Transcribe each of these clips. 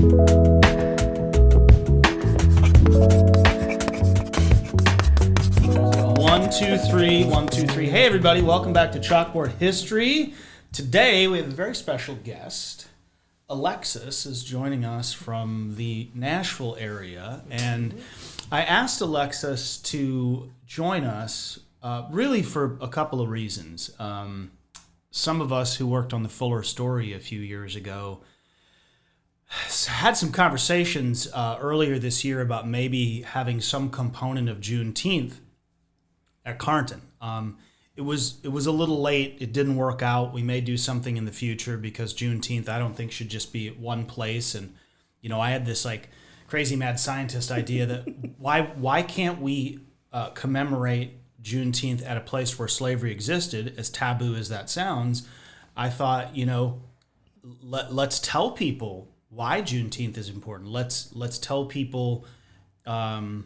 One, two, three. 1, 2, 3. Hey, everybody. Welcome back to Chalkboard History. Today, we have a very special guest. Alexis is joining us from the Nashville area. And I asked Alexis to join us really for a couple of reasons. Some of us who worked on the Fuller story a few years ago had some conversations earlier this year about maybe having some component of Juneteenth at Carnton. It was a little late. It didn't work out. We may do something in the future because Juneteenth, I don't think, should just be at one place. And I had this like crazy mad scientist idea that why can't we commemorate Juneteenth at a place where slavery existed, as taboo as that sounds. I thought, let's tell people why Juneteenth is important. Let's tell people the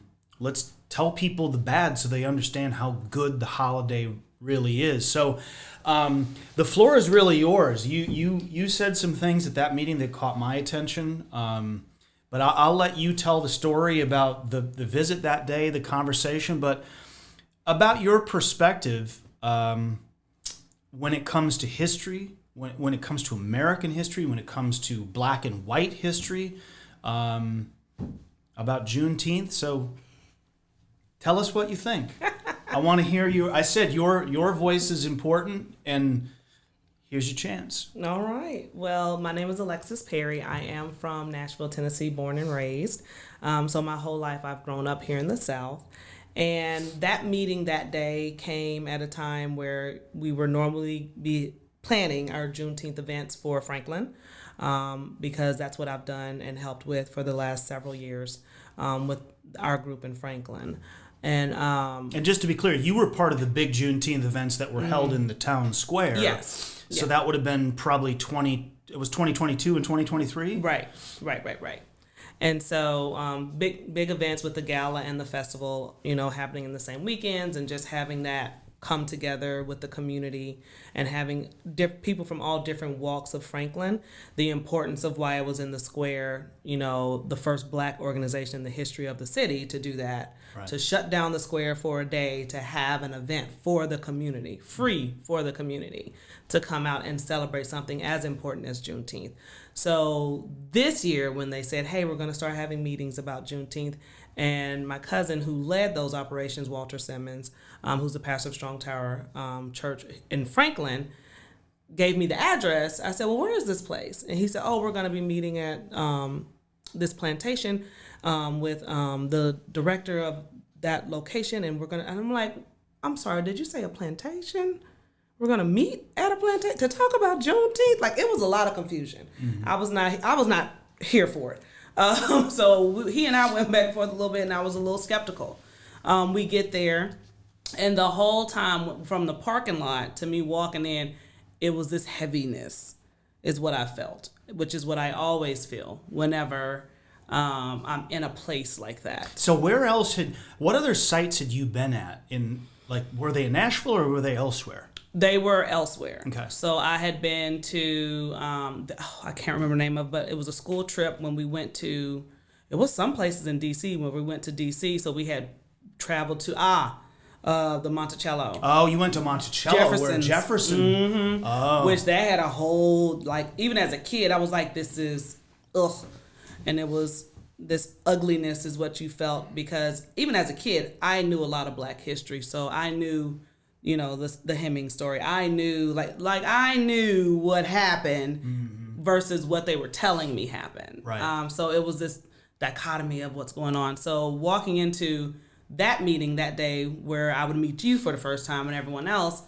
bad so they understand how good the holiday really is. So the floor is really yours. You said some things at that meeting that caught my attention. But I'll let you tell the story about the visit that day, the conversation, but about your perspective when it comes to history, when it comes to American history, when it comes to black and white history, about Juneteenth. So tell us what you think. I want to hear you. I said your voice is important, and here's your chance. All right. Well, my name is Alexis Perry. I am from Nashville, Tennessee, born and raised. So my whole life I've grown up here in the South. And that meeting that day came at a time where we were normally be planning our Juneteenth events for Franklin, because that's what I've done and helped with for the last several years with our group in Franklin. And just to be clear, you were part of the big Juneteenth events that were held in the town square. Yes. So that would have been probably it was 2022 and 2023? Right. And so big events with the gala and the festival, happening in the same weekends, and just having that come together with the community and having people from all different walks of Franklin. The importance of why I was in the square, the first black organization in the history of the city to do that, right. To shut down the square for a day, to have an event for the community, free for the community, to come out and celebrate something as important as Juneteenth. So this year when they said, hey, we're going to start having meetings about Juneteenth, and my cousin who led those operations, Walter Simmons, who's the pastor of Strong Tower Church in Franklin, gave me the address. I said, well, where is this place? And he said, oh, we're going to be meeting at this plantation with the director of that location. And I'm like, I'm sorry, did you say a plantation? We're going to meet at a plantation to talk about Juneteenth? Like, it was a lot of confusion. Mm-hmm. I was not here for it. So he and I went back and forth a little bit, and I was a little skeptical. We get there, and the whole time from the parking lot to me walking in, it was this heaviness is what I felt, which is what I always feel whenever I'm in a place like that. So what other sites had you been at? Were they in Nashville or were they elsewhere? They were elsewhere. Okay. So I had been to, I can't remember the name of it, but it was a school trip when we went to, it was some places in D.C. when we went to D.C. So we had traveled to, the Monticello. Oh, you went to Monticello where Jefferson. Mm-hmm. Oh. Which they had a whole, even as a kid, I was like, this is, ugh. And it was, this ugliness is what you felt, because even as a kid, I knew a lot of black history. So I knew, the Hemming story. I knew, I knew what happened versus what they were telling me happened. Right. So it was this dichotomy of what's going on. So walking into that meeting that day where I would meet you for the first time and everyone else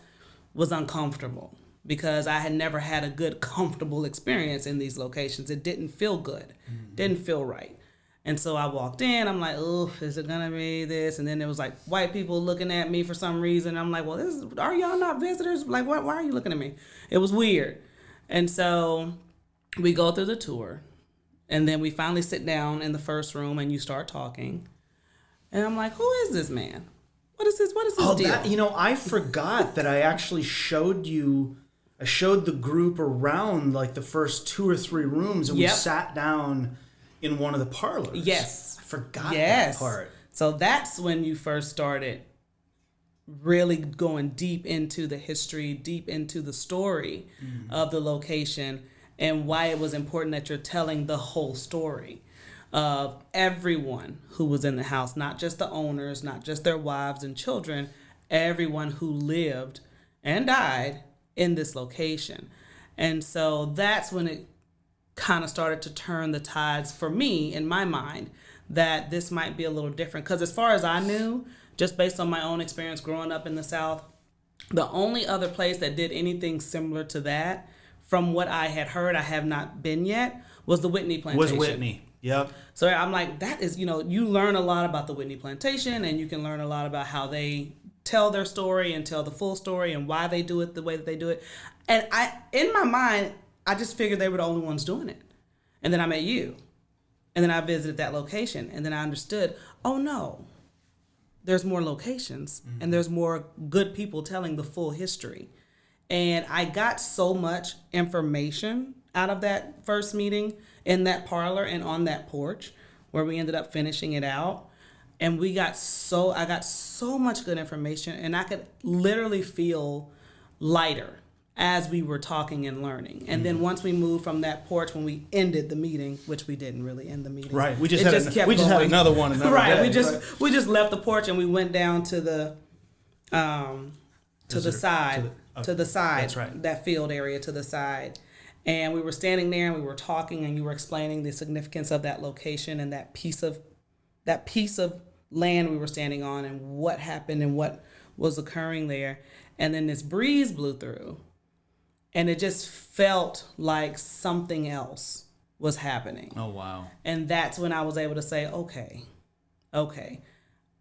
was uncomfortable, because I had never had a good, comfortable experience in these locations. It didn't feel good. Didn't feel right. And so I walked in, I'm like, oh, is it gonna be this? And then there was white people looking at me for some reason. I'm like, well, are y'all not visitors? Why are you looking at me? It was weird. And so we go through the tour, and then we finally sit down in the first room, and you start talking. And I'm like, who is this man? What is this deal? I forgot that I actually showed the group around the first 2 or 3 rooms, and we sat down in one of the parlors. Yes. I forgot that part. So that's when you first started really going deep into the history, deep into the story of the location, and why it was important that you're telling the whole story of everyone who was in the house, not just the owners, not just their wives and children, everyone who lived and died in this location. And so that's when it kind of started to turn the tides for me in my mind that this might be a little different. Because as far as I knew, just based on my own experience growing up in the South, the only other place that did anything similar to that, from what I had heard, I have not been yet, was the Whitney Plantation. Was Whitney. Yep. So I'm like, that is, you learn a lot about the Whitney Plantation, and you can learn a lot about how they tell their story and tell the full story and why they do it the way that they do it. And in my mind, I just figured they were the only ones doing it. And then I met you. And then I visited that location. And then I understood, oh no, there's more locations and there's more good people telling the full history. And I got so much information out of that first meeting in that parlor and on that porch where we ended up finishing it out. And I got so much good information, and I could literally feel lighter as we were talking and learning. And then once we moved from that porch, when we ended the meeting, which we didn't really end the meeting. Right. We just had another one another right. day. We just left the porch and we went down to the side. That's right. That field area to the side. And we were standing there and we were talking, and you were explaining the significance of that location and that piece of land we were standing on and what happened and what was occurring there. And then this breeze blew through, and it just felt like something else was happening. Oh, wow. And that's when I was able to say, okay,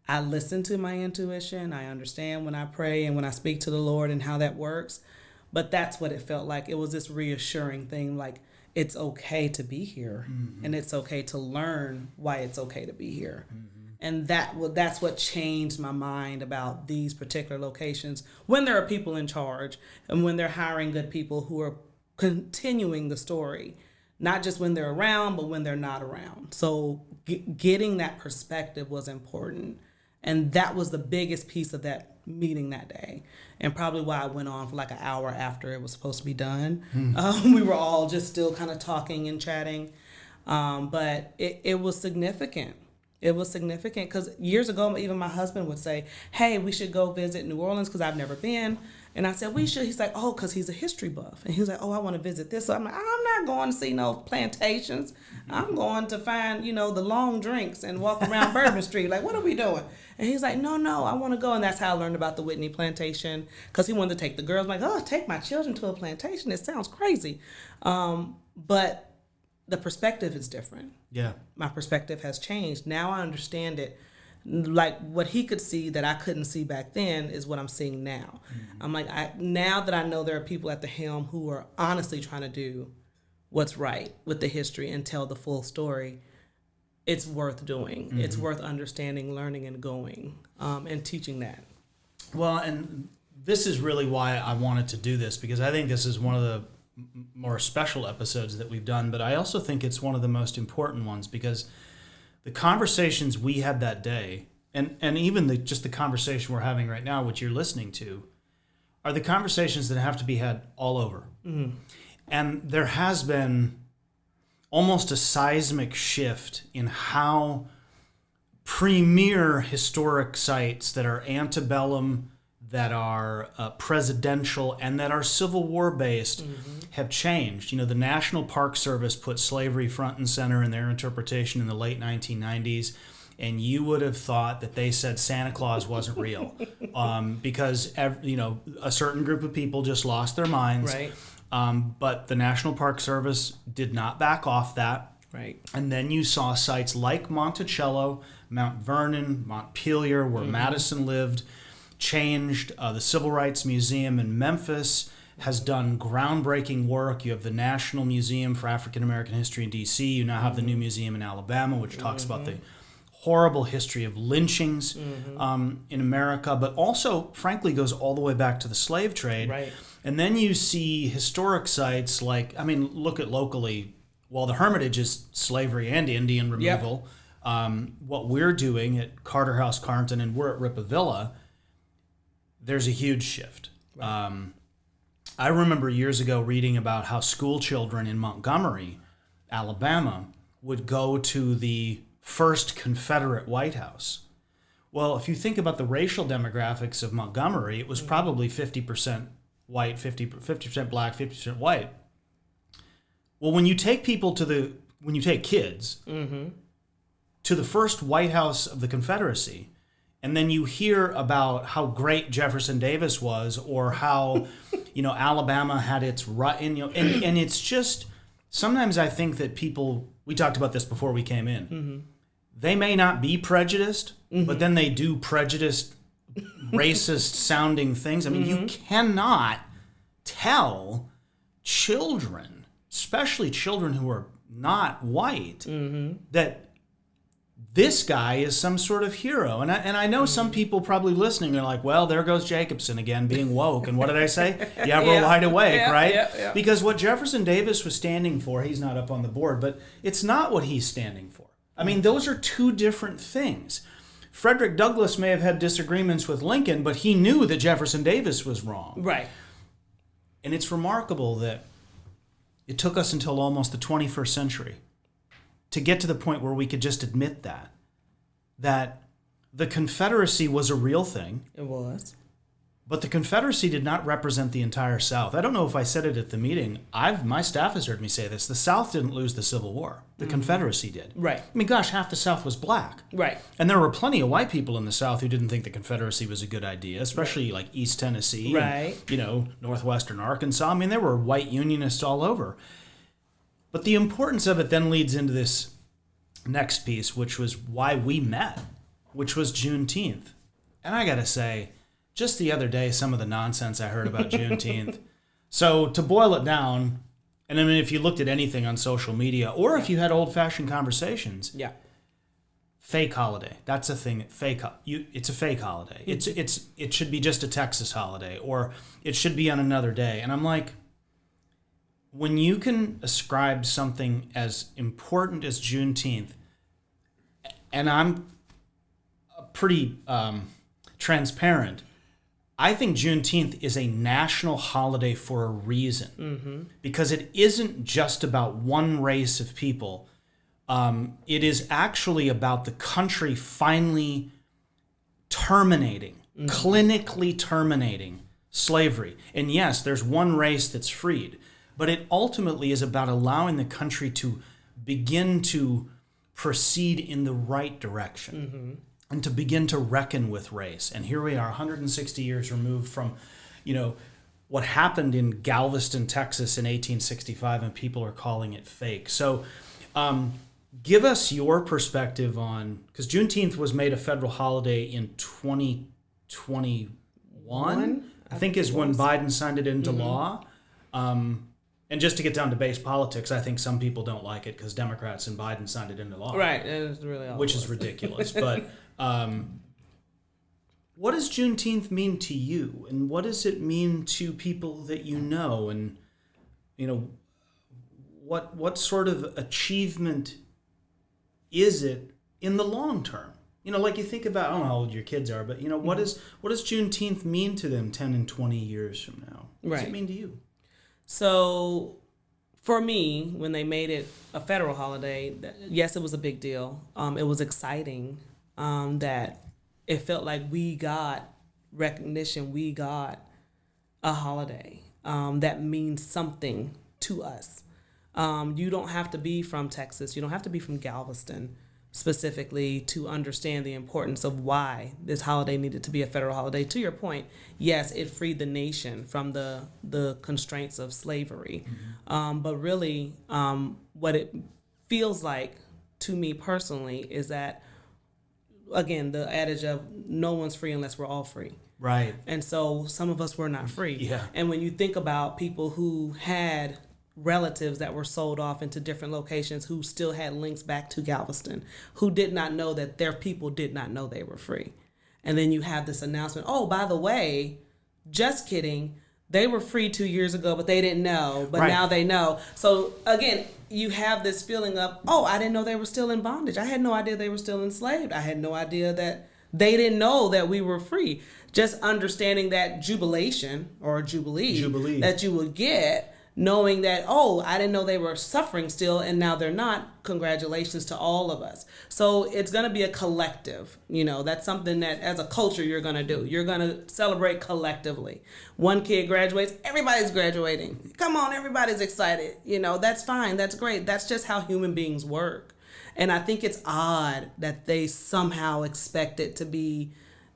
I listen to my intuition. I understand when I pray and when I speak to the Lord and how that works. But that's what it felt like. It was this reassuring thing, like it's okay to be here, and it's okay to learn why it's okay to be here. And that's what changed my mind about these particular locations when there are people in charge and when they're hiring good people who are continuing the story, not just when they're around, but when they're not around. So getting that perspective was important. And that was the biggest piece of that meeting that day, and probably why I went on for like an hour after it was supposed to be done. We were all just still kind of talking and chatting, but it was significant. It was significant because years ago, even my husband would say, hey, we should go visit New Orleans because I've never been. And I said, we should. He's like, oh, because he's a history buff. And he was like, oh, I want to visit this. So I'm like, I'm not going to see no plantations. I'm going to find, the long drinks and walk around Bourbon Street. Like, what are we doing? And he's like, no, I want to go. And that's how I learned about the Whitney Plantation, because he wanted to take the girls. I'm like, oh, take my children to a plantation. It sounds crazy. But the perspective is different. Yeah. My perspective has changed. Now I understand it. Like what he could see that I couldn't see back then is what I'm seeing now. I'm like, now that I know there are people at the helm who are honestly trying to do what's right with the history and tell the full story, it's worth doing. It's worth understanding, learning, and going, and teaching that. Well, and this is really why I wanted to do this, because I think this is one of the more special episodes that we've done, but I also think it's one of the most important ones, because the conversations we had that day, and even just the conversation we're having right now, which you're listening to, are the conversations that have to be had all over. And there has been almost a seismic shift in how premier historic sites that are antebellum, that are presidential, and that are Civil War based have changed. The National Park Service put slavery front and center in their interpretation in the late 1990s, and you would have thought that they said Santa Claus wasn't real, because a certain group of people just lost their minds. Right. But the National Park Service did not back off that. Right. And then you saw sites like Monticello, Mount Vernon, Montpelier, where Madison lived, changed. The Civil Rights Museum in Memphis has done groundbreaking work. You have the National Museum for African American History in D.C. You now have the new museum in Alabama, which talks about the horrible history of lynchings in America, but also, frankly, goes all the way back to the slave trade. Right. And then you see historic sites like, look at locally, Well, the Hermitage is slavery and Indian removal. What we're doing at Carter House Carnton, and we're at Ripavilla, there's a huge shift. Right. I remember years ago reading about how school children in Montgomery, Alabama, would go to the first Confederate White House. Well, if you think about the racial demographics of Montgomery, it was probably 50% white, 50% black, 50% white. Well, when you take kids to the first White House of the Confederacy, and then you hear about how great Jefferson Davis was, or how, Alabama had its right, and it's just, sometimes I think that people, we talked about this before we came in, they may not be prejudiced, but then they do prejudiced, racist sounding things. I mean, you cannot tell children, especially children who are not white, that this guy is some sort of hero. And I know some people probably listening are like, well, there goes Jacobson again being woke. And what did I say? Yeah, we're wide awake, right? Yeah. Because what Jefferson Davis was standing for, he's not up on the board, but it's not what he's standing for. I mean, those are two different things. Frederick Douglass may have had disagreements with Lincoln, but he knew that Jefferson Davis was wrong. Right. And it's remarkable that it took us until almost the 21st century to get to the point where we could just admit that the Confederacy was a real thing. It was. But the Confederacy did not represent the entire South. I don't know if I said it at the meeting. My staff has heard me say this. The South didn't lose the Civil War. The Confederacy did. Right. I mean, gosh, half the South was black. Right. And there were plenty of white people in the South who didn't think the Confederacy was a good idea, especially like East Tennessee. Right. And, northwestern Arkansas. I mean, there were white Unionists all over. But the importance of it then leads into this next piece, which was why we met, which was Juneteenth. And I got to say, just the other day, some of the nonsense I heard about Juneteenth. So to boil it down, and I mean, if you looked at anything on social media, or if you had old-fashioned conversations, fake holiday. That's a thing. It's a fake holiday. It should be just a Texas holiday, or it should be on another day. And I'm like, when you can ascribe something as important as Juneteenth, and I'm pretty transparent, I think Juneteenth is a national holiday for a reason, because it isn't just about one race of people. It is actually about the country finally terminating, clinically terminating slavery. And yes, there's one race that's freed, but it ultimately is about allowing the country to begin to proceed in the right direction. And to begin to reckon with race. And here we are, 160 years removed from, what happened in Galveston, Texas in 1865, and people are calling it fake. So give us your perspective on, because Juneteenth was made a federal holiday in 2021, I think is when Biden signed it into law. And just to get down to base politics, I think some people don't like it because Democrats and Biden signed it into law. Right, it's really all which is ridiculous. But what does Juneteenth mean to you, and what does it mean to people that you know, and what sort of achievement is it in the long term? Like you think about, I don't know how old your kids are, but what does Juneteenth mean to them 10 and 20 years from now? What does it mean to you? So for me, when they made it a federal holiday, yes, it was a big deal. It was exciting that it felt like we got recognition, we got a holiday that means something to us. You don't have to be from Texas. You don't have to be from Galveston specifically to understand the importance of why this holiday needed to be a federal holiday. To your point, yes, it freed the nation from the constraints of slavery. But really, what it feels like to me personally is that, again, the adage of no one's free unless we're all free. Right. And so some of us were not free. Yeah. And when you think about people who had relatives that were sold off into different locations who still had links back to Galveston, who did not know that their people did not know they were free. And then you have this announcement, oh, by the way, just kidding, they were free 2 years ago, but they didn't know, but Right. now they know. So again, you have this feeling of, oh, I didn't know they were still in bondage. I had no idea they were still enslaved. I had no idea that they didn't know that we were free. Just understanding that jubilation or jubilee that you would get, knowing that, oh, I didn't know they were suffering still, and now they're not. Congratulations to all of us. So it's going to be a collective. That's something that as a culture you're going to do. You're going to celebrate collectively. One kid graduates, everybody's graduating. Come on, everybody's excited. That's fine. That's great. That's just how human beings work. And I think it's odd that they somehow expect it to be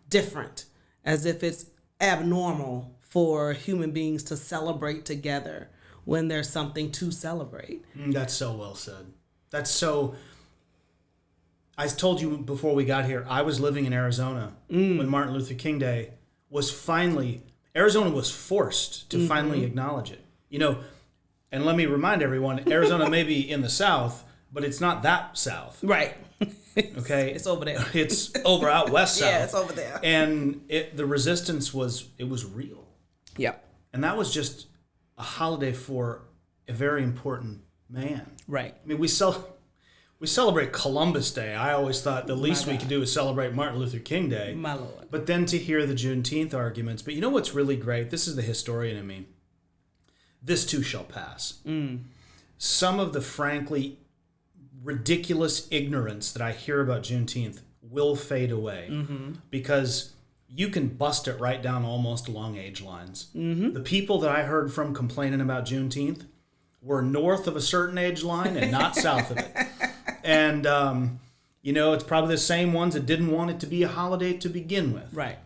different, as if it's abnormal for human beings to celebrate together when there's something to celebrate. That's so well said. That's so... I told you before we got here, I was living in Arizona when Martin Luther King Day was finally... Arizona was forced to finally acknowledge it. And let me remind everyone, Arizona may be in the South, but it's not that South. Right. Okay? It's over there. It's over out west South. Yeah, it's over there. And the resistance was real. Yep. And that was just a holiday for a very important man. Right. I mean, we celebrate Columbus Day. I always thought the least we could do is celebrate Martin Luther King Day. My Lord. But then to hear the Juneteenth arguments. But you know what's really great? This is the historian in me. This too shall pass. Some of the frankly ridiculous ignorance that I hear about Juneteenth will fade away because you can bust it right down almost along age lines. The people that I heard from complaining about Juneteenth were north of a certain age line and not south of it. And, it's probably the same ones that didn't want it to be a holiday to begin with. Right.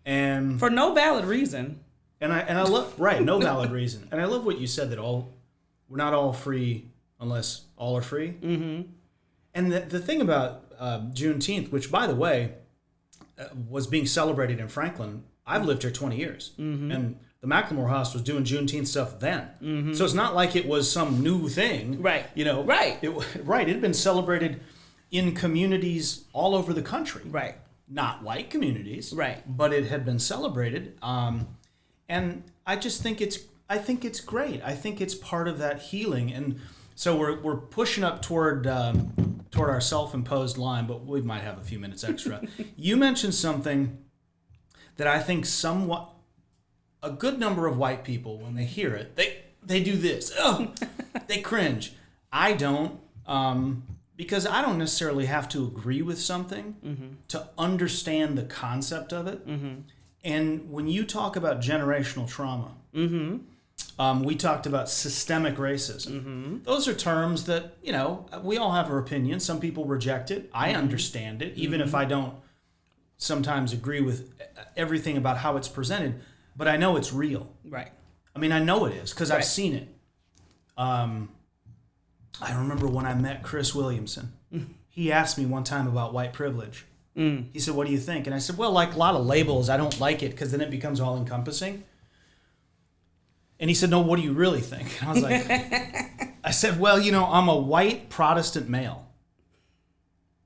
And for no valid reason. And I love, right, no valid reason. And I love what you said, that we're not all free unless all are free. Mm-hmm. And the thing about Juneteenth, which, by the way, was being celebrated in Franklin, I've lived here 20 years. And the McLemore House was doing Juneteenth stuff then. So it's not like it was some new thing. Right. Right. It had been celebrated in communities all over the country. Right. Not white communities. Right. But it had been celebrated. And I just think it's great. I think it's part of that healing. And so we're pushing up toward our self-imposed line, but we might have a few minutes extra. You mentioned something that I think somewhat a good number of white people, when they hear it, they do this. Oh, they cringe. I don't, because I don't necessarily have to agree with something to understand the concept of it. And when you talk about generational trauma, we talked about systemic racism. Those are terms that, we all have our opinion. Some people reject it. I understand it, even if I don't sometimes agree with everything about how it's presented. But I know it's real. Right. I mean, I know it is because I've seen it. I remember when I met Chris Williamson. He asked me one time about white privilege. He said, "What do you think?" And I said, "Well, like a lot of labels, I don't like it because then it becomes all-encompassing." And he said, "No, what do you really think?" And I was like, I said, "Well, I'm a white Protestant male.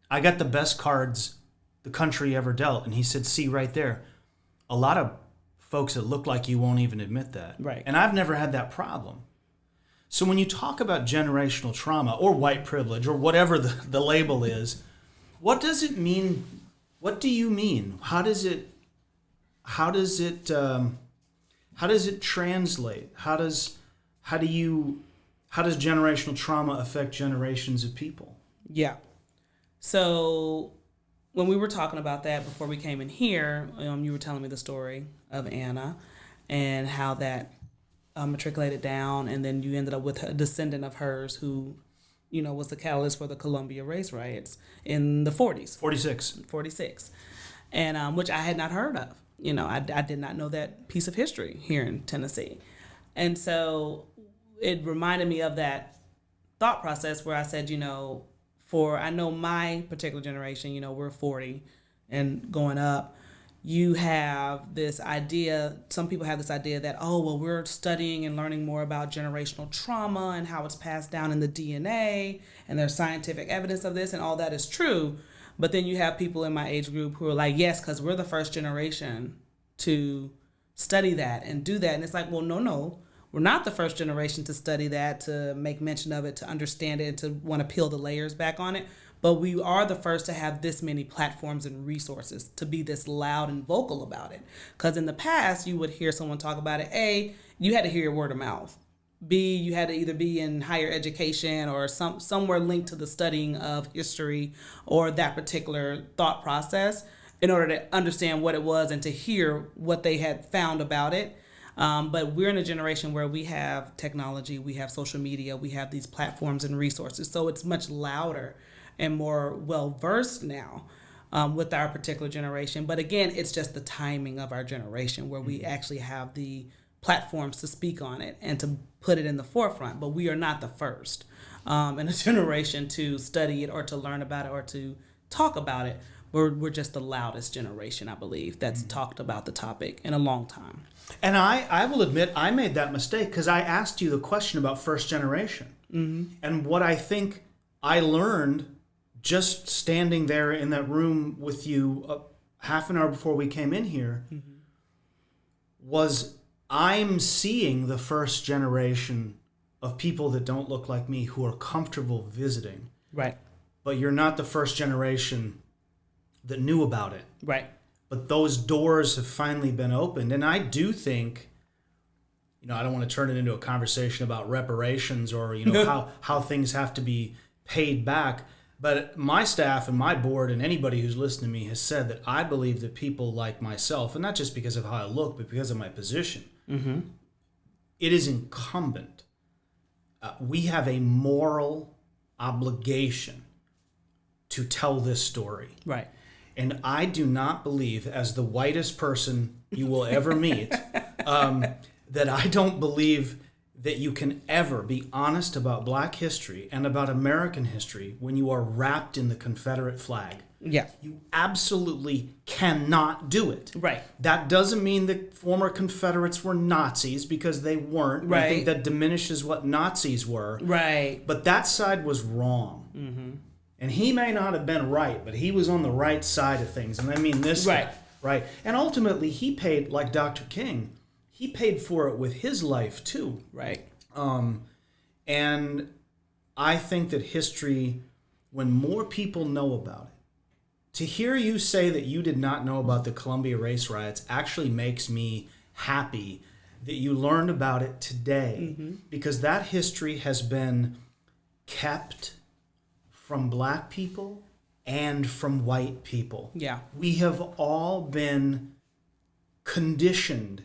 I got the best cards the country ever dealt." And he said, "See right there, a lot of folks that look like you won't even admit that." Right. And I've never had that problem. So when you talk about generational trauma or white privilege or whatever the label is, what does it mean? What do you mean? How does it translate? How does generational trauma affect generations of people? Yeah. So when we were talking about that before we came in here, you were telling me the story of Anna and how that matriculated down, and then you ended up with a descendant of hers who, was the catalyst for the Columbia race riots in the 40s. 46. And which I had not heard of. I did not know that piece of history here in Tennessee. And so it reminded me of that thought process where I said, I know my particular generation, we're 40 and going up, you have this idea, some people have this idea that, we're studying and learning more about generational trauma and how it's passed down in the DNA, and there's scientific evidence of this, and all that is true. But then you have people in my age group who are like, yes, because we're the first generation to study that and do that. And it's like, well, no. We're not the first generation to study that, to make mention of it, to understand it, and to want to peel the layers back on it. But we are the first to have this many platforms and resources to be this loud and vocal about it. Because in the past, you would hear someone talk about it. A, you had to hear your word of mouth. B, you had to either be in higher education or somewhere linked to the studying of history or that particular thought process in order to understand what it was and to hear what they had found about it. But we're in a generation where we have technology, we have social media, we have these platforms and resources. So it's much louder and more well-versed now with our particular generation. But again, it's just the timing of our generation where we actually have the platforms to speak on it and to put it in the forefront. But we are not the first in a generation to study it or to learn about it or to talk about it. We're just the loudest generation, I believe, that's talked about the topic in a long time. And I will admit I made that mistake because I asked you the question about first generation. Mm-hmm. And what I think I learned just standing there in that room with you half an hour before we came in here was I'm seeing the first generation of people that don't look like me who are comfortable visiting. Right. But you're not the first generation that knew about it. Right. But those doors have finally been opened. And I do think, I don't want to turn it into a conversation about reparations or, how things have to be paid back. But my staff and my board and anybody who's listened to me has said that I believe that people like myself, and not just because of how I look, but because of my position, it is incumbent. We have a moral obligation to tell this story. Right. And I do not believe, as the whitest person you will ever meet, that I don't believe that you can ever be honest about Black history and about American history when you are wrapped in the Confederate flag. Yeah. You absolutely cannot do it. Right. That doesn't mean that former Confederates were Nazis, because they weren't. Right. I think that diminishes what Nazis were. Right. But that side was wrong. Mm-hmm. And he may not have been right, but he was on the right side of things. And I mean this guy, right? And ultimately, he paid, like Dr. King, he paid for it with his life too. Right. And I think that history, when more people know about it, to hear you say that you did not know about the Columbia race riots actually makes me happy that you learned about it today, because that history has been kept from Black people and from white people. Yeah. We have all been conditioned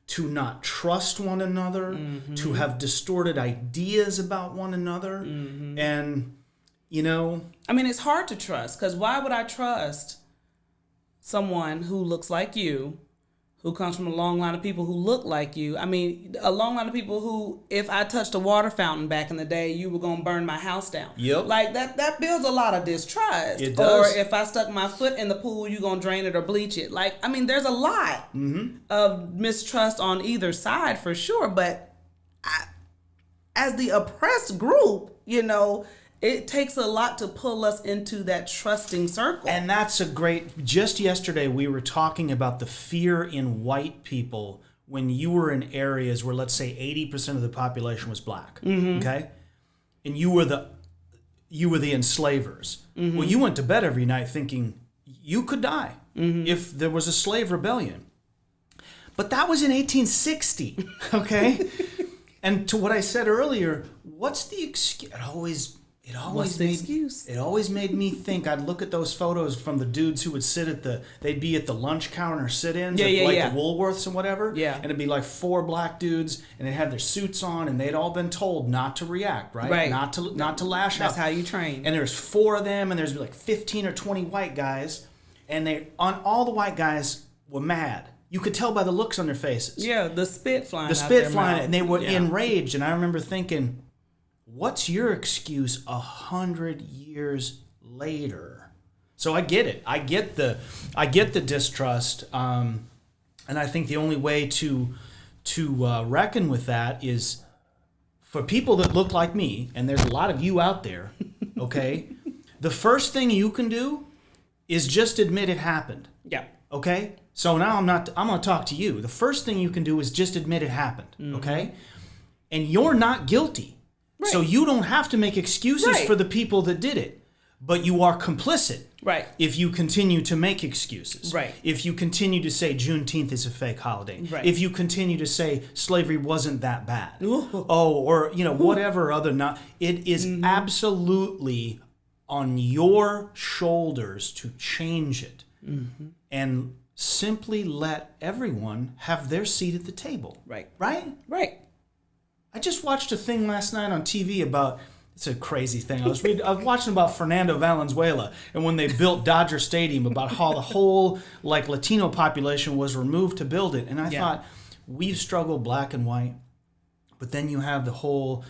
to not trust one another, to have distorted ideas about one another. And, I mean, it's hard to trust, because why would I trust someone who looks like you, who comes from a long line of people who look like you? I mean, a long line of people who, if I touched a water fountain back in the day, you were going to burn my house down. Yep. Like, that builds a lot of distrust. It does. Or if I stuck my foot in the pool, you going to drain it or bleach it. Like, I mean, there's a lot of mistrust on either side for sure. But as the oppressed group, it takes a lot to pull us into that trusting circle. And that's just yesterday we were talking about the fear in white people when you were in areas where, let's say, 80% of the population was Black, okay? And you were the enslavers. Well, you went to bed every night thinking you could die if there was a slave rebellion. But that was in 1860, okay? And to what I said earlier, what's the excuse? It always made me think. I'd look at those photos from the dudes who would they'd be at the lunch counter sit-ins at the Woolworths and whatever. Yeah. And it'd be like 4 Black dudes, and they had their suits on, and they'd all been told not to react, right? Right. Not to lash out. That's how you train. And there's 4 of them, and there's like 15 or 20 white guys, and all the white guys were mad. You could tell by the looks on their faces. Yeah, the spit flying out their mouth. And they were enraged. And I remember thinking, what's your excuse 100 years later? So I get it. I get the distrust, and I think the only way to reckon with that is for people that look like me, and there's a lot of you out there. Okay, the first thing you can do is just admit it happened. Yeah. Okay? So now I'm going to talk to you. The first thing you can do is just admit it happened. Okay? And you're not guilty. Right. So you don't have to make excuses for the people that did it. But you are complicit. Right. If you continue to make excuses. Right. If you continue to say Juneteenth is a fake holiday. Right. If you continue to say slavery wasn't that bad. Ooh. Or whatever other not. It is absolutely on your shoulders to change it. And simply let everyone have their seat at the table. Right. Right? Right. I just watched a thing last night on TV about, it's a crazy thing. I was watching about Fernando Valenzuela and when they built Dodger Stadium, about how the whole Latino population was removed to build it. And I thought, we've struggled black and white, but then you have the whole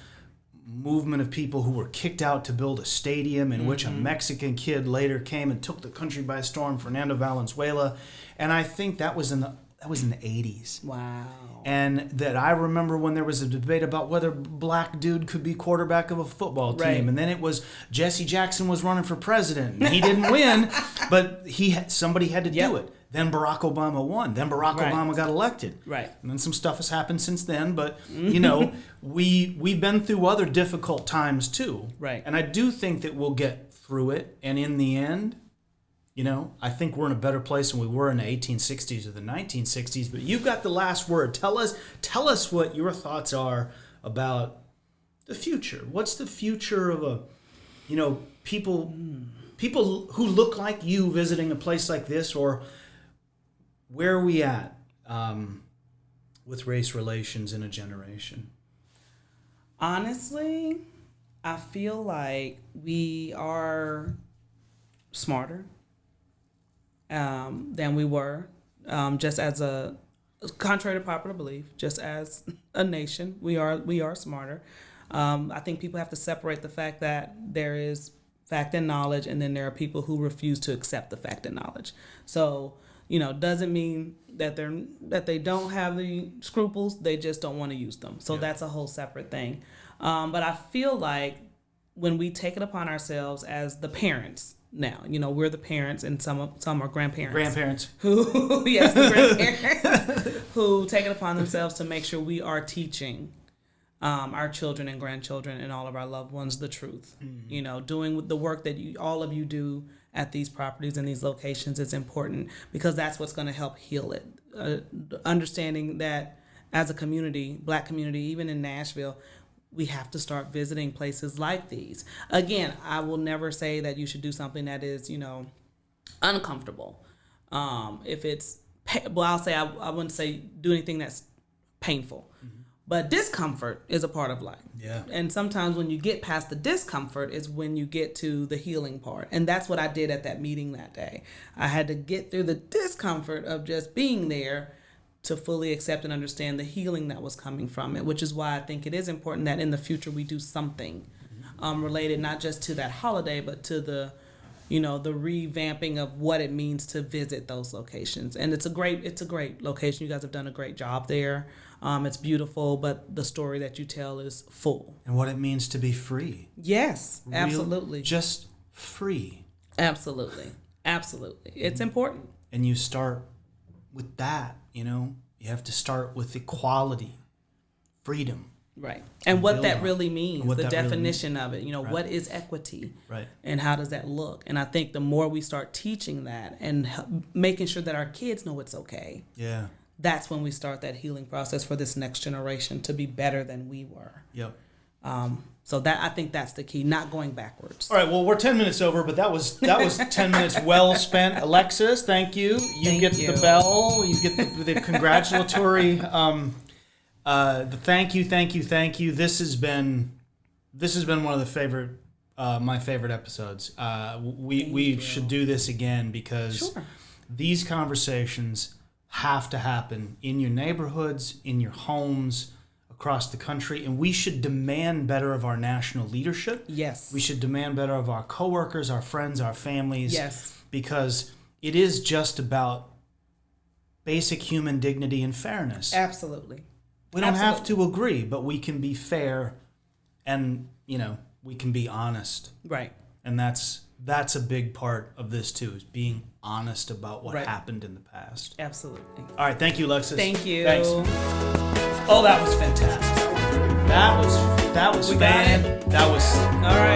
movement of people who were kicked out to build a stadium in which a Mexican kid later came and took the country by storm, Fernando Valenzuela. And I think that was in the 80s. Wow. And that I remember when there was a debate about whether black dude could be quarterback of a football team. Right. And then it was Jesse Jackson was running for president. And he didn't win, but somebody had to do it. Then Barack Obama won. Then Barack Obama got elected. Right. And then some stuff has happened since then. But, we've been through other difficult times too. Right. And I do think that we'll get through it. And in the end, I think we're in a better place than we were in the 1860s or the 1960s. But you've got the last word. Tell us what your thoughts are about the future. What's the future of people who look like you visiting a place like this, or where are we at with race relations in a generation? Honestly, I feel like we are smarter than we were, just as contrary to popular belief, just as a nation, we are smarter. I think people have to separate the fact that there is fact and knowledge, and then there are people who refuse to accept the fact and knowledge. So, doesn't mean that they don't have the scruples, they just don't want to use them. So that's a whole separate thing. But I feel like when we take it upon ourselves as the parents, now, we're the parents, and some are grandparents. Grandparents. The grandparents who take it upon themselves to make sure we are teaching our children and grandchildren and all of our loved ones the truth. Doing the work that all of you do at these properties and these locations is important, because that's what's going to help heal it. Understanding that as a community, black community, even in Nashville, we have to start visiting places like these. Again, I will never say that you should do something that is, uncomfortable. If it's, I'll say I wouldn't say do anything that's painful. But discomfort is a part of life. Yeah. And sometimes when you get past the discomfort is when you get to the healing part. And that's what I did at that meeting that day. I had to get through the discomfort of just being there to fully accept and understand the healing that was coming from it, which is why I think it is important that in the future we do something related not just to that holiday, but to the revamping of what it means to visit those locations. And it's a great location. You guys have done a great job there. It's beautiful, but the story that you tell is full. And what it means to be free. Yes, absolutely. Just free. Absolutely. It's important. And you start with that, you have to start with equality, freedom. Right. And what that really means, the definition of it, Right. What is equity? Right. And how does that look? And I think the more we start teaching that and making sure that our kids know it's okay. Yeah. That's when we start that healing process for this next generation to be better than we were. Yep. So that, I think that's the key, not going backwards. All right, well, we're 10 minutes over, but that was 10 minutes well spent. Alexis, thank you. You get the bell. You get the congratulatory the thank you. This has been one of the my favorite episodes. We should do this again, because these conversations have to happen in your neighborhoods, in your homes, across the country, and we should demand better of our national leadership. Yes. We should demand better of our coworkers, our friends, our families. Yes. Because it is just about basic human dignity and fairness. Absolutely. We don't have to agree, but we can be fair, and we can be honest. Right. And that's that's a big part of this too, is being honest about what Right. happened in the past. Absolutely. All right, thank you, Alexis. Thank you. Thanks. Oh, that was fantastic. That was We got it. That was All right.